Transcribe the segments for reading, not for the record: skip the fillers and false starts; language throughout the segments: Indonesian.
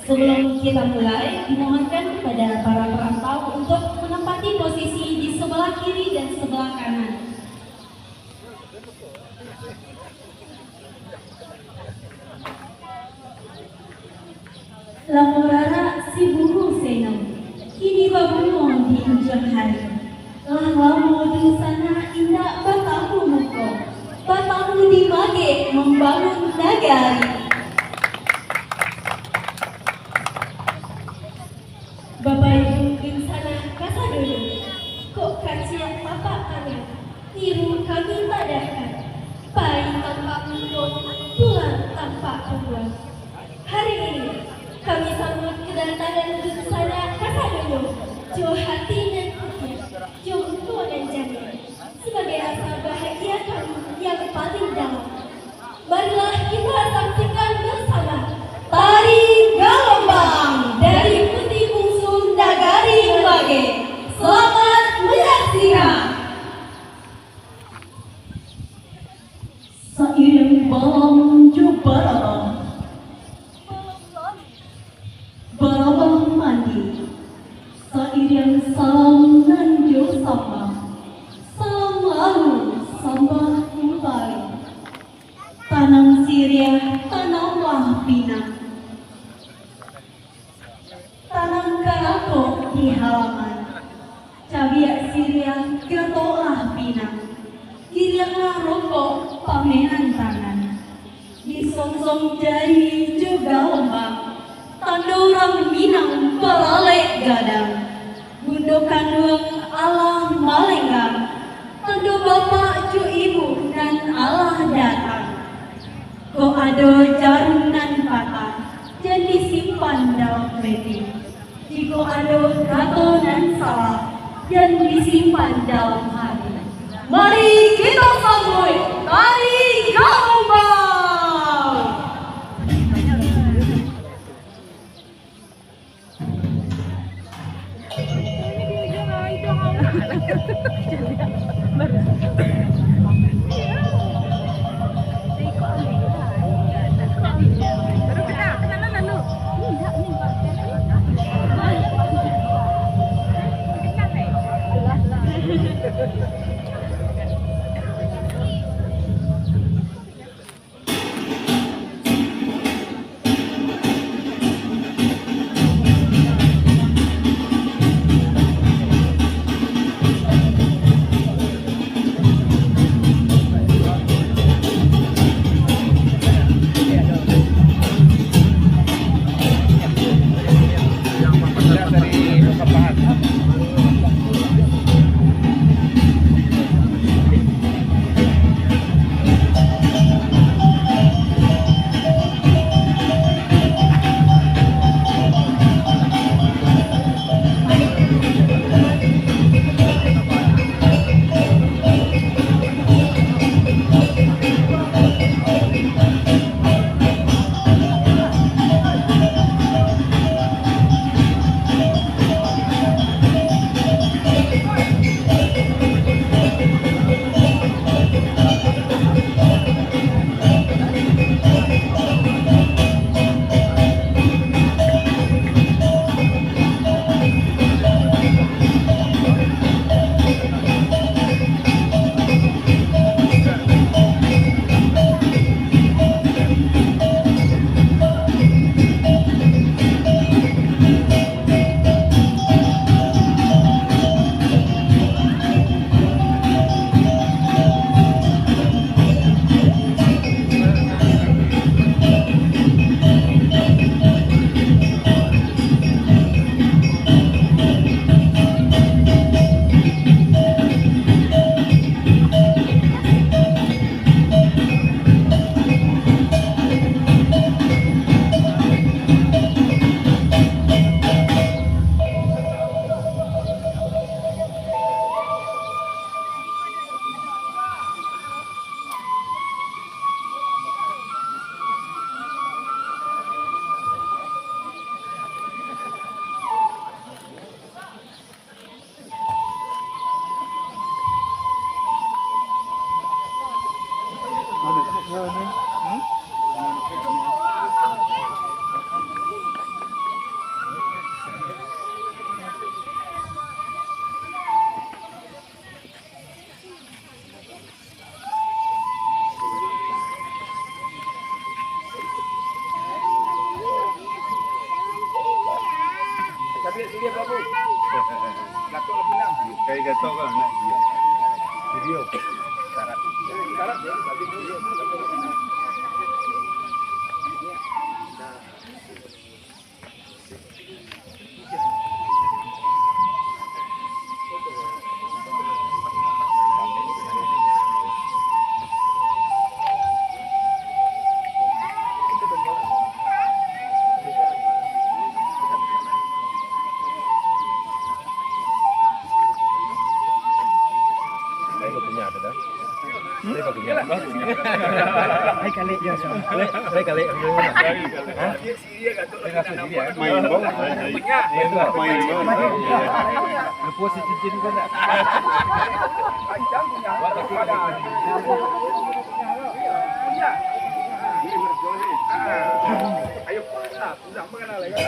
Sebelum kita mulai, dimohonkan kepada para perantau untuk menempati posisi di sebelah kiri dan sebelah kanan. Lamorara si buru senang, kini babumu di ujung hari. Lahlamu di sana indah batamu muko, batamu di mage membangun nagari. Bapak Ibu di sana kasa dulu, kok kacian papa kami, niru kami padahkan, pai tanpa punggung, pulang tanpa punggung. Hari ini kami sambut kedatangan di sana kasa dulu, jo hati dan putih, jo tua dan jamin, sebagai rasa bahagia kami yang paling dalam. Marilah kita saksikan bersama tari galombang dari Putih Bungsu Nagari Mage. Selamat menyaksikan. Seiring balam jo barabang, barabang mandi. Seiring salam dan jo samba, salam lalu samba kembali. Tanam sirih, tanamlah pinang. Tanam karako di halaman. Cabiak sirih, getolah pinang. Girianglah rokok, pamenan tangan. Disongsong jari juga lembang. Tandorang minang, balalek gadang. Gundukan duang Allah malenggang. Tando bapak cu ibu dan Allah datang. Ko ado jarum nan patah, dan disimpan dalam peti. Jiko ado kato nan salah, dan disimpan dalam hati. Mari kita sambut tari galombang. kata kan nak dia. Video. Syarat. Syarat dia tapi video. Hai kali dia so. Hai kali. Hah? Main bom. Main bom. Lepas si cincin pun tak. Ayo lah, sudah mengenal lagi.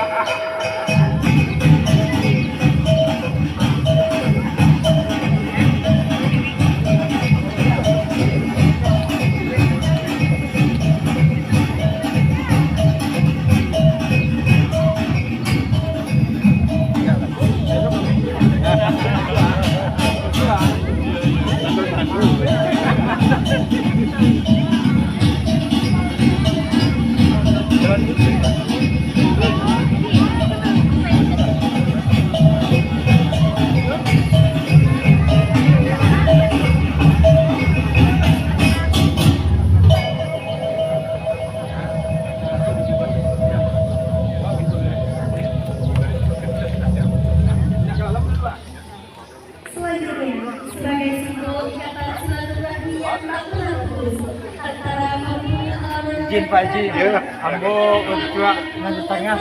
Selanjutnya, sebagai simbol kata silaturahmi yang tak pernah putus antara kampung Aman Jin Pak Ji dia ambo berdua nang tengah.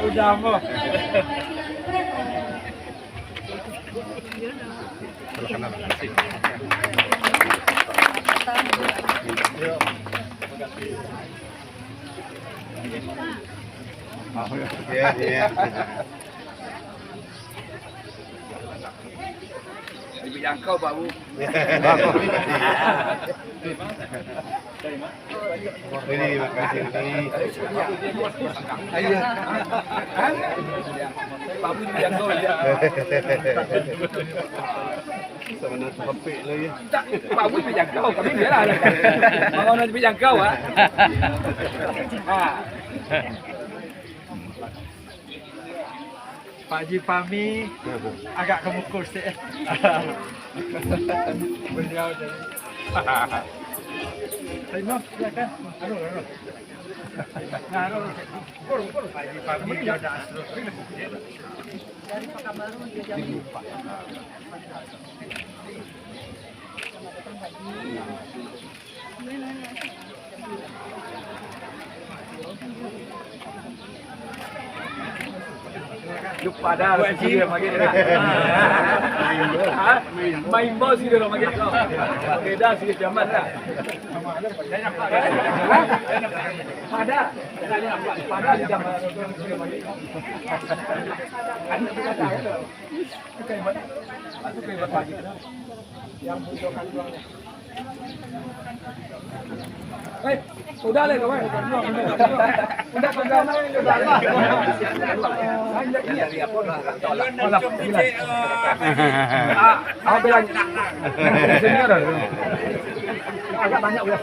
Udah ambo. Ya. Yang kau baru. Ini makasih ini. Ayo. Baru yang kau ya. Sama nak topik lagi. Tak, baru yang kau kami biarlah. Mau nak yang kau ah. Pak Ji Pami agak kemukul sikit. Beliau jadi. Terima silakan. Anu. Pak Ji Pami dia dah asrul. Dari Pekanbaru dia jam 4. Yuk pada sih dia makin dah. Main bos sih dia makin kau. Beda sih zaman dah. Pada di zaman dia makin. Anak kita tahu. Itu kayak pagi. Yang butuhkan uangnya. Udah lah kawan. Udah bilang senior agak banyak udah.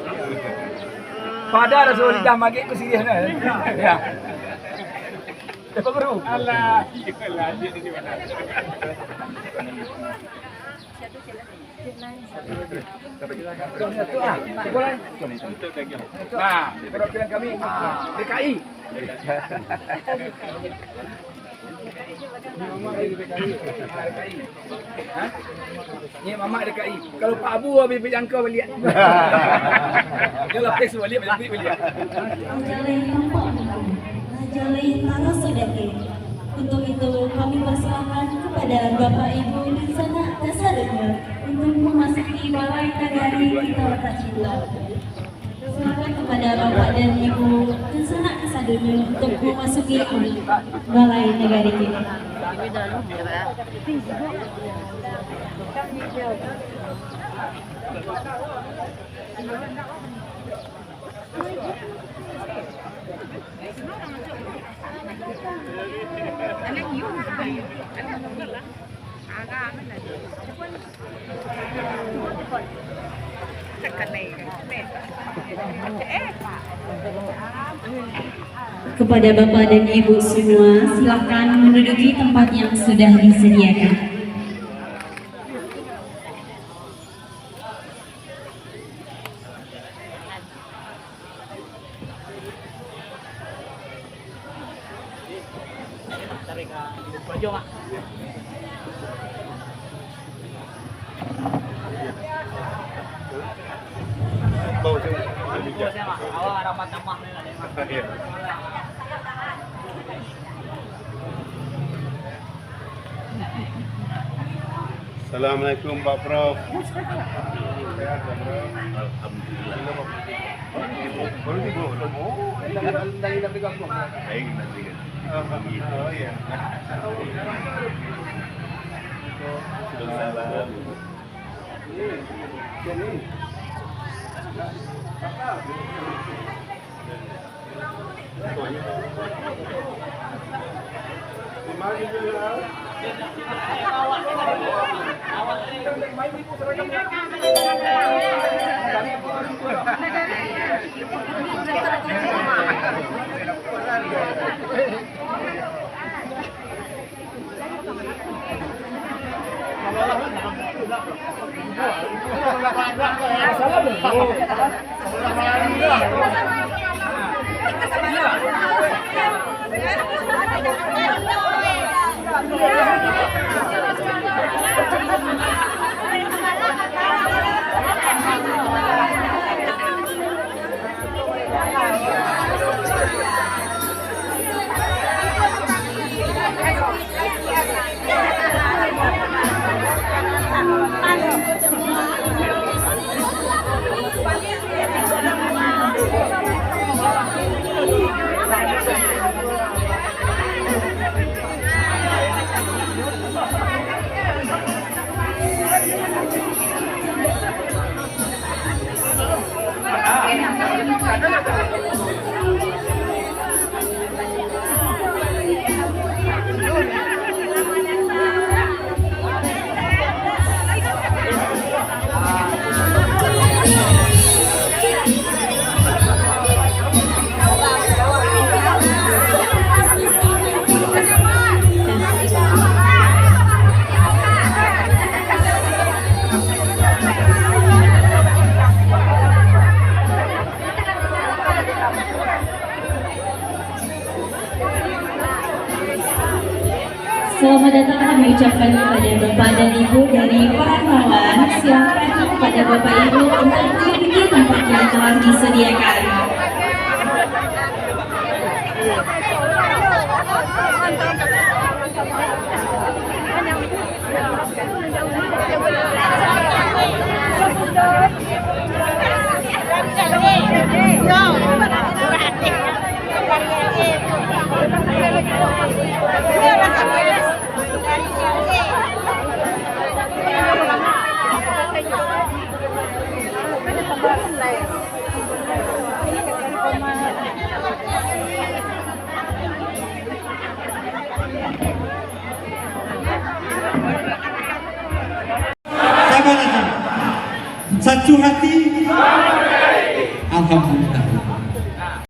Pada ada suruh lidah magik ke sini kan. Ya. Apa guru? Alah, lanjut di mana? Nah, perwakilan kami DKI. Ni mama DKI. Kalau Pak Abu habis berjangkau balik. Dia lapis balik balik. Jalin tanah Sodake. Untuk itu kami persilakan kepada Bapak Ibu di sana dan saudara untuk memasuki balai nagari kita tercinta. Silakan kepada Bapak dan Ibu dan sanak kesadunya untuk memasuki balai nagari kita. Kepada Bapak dan Ibu semua, silakan menduduki tempat yang sudah disediakan. Bau saya bijak. Awak rapat tambah ni lah. Iya. Assalamualaikum Pak Prof. Sehat Pak Prof. Alhamdulillah. Baru tiba. Oh, dari kampung. Baik nanti. Oh iya. Salam. Selamat datang kami ucapkan kepada Bapak dan Ibu dari Pahlawan. Silakan kepada Bapak Ibu untuk menduduki tempat yang telah disediakan. Satu hati, alhamdulillah.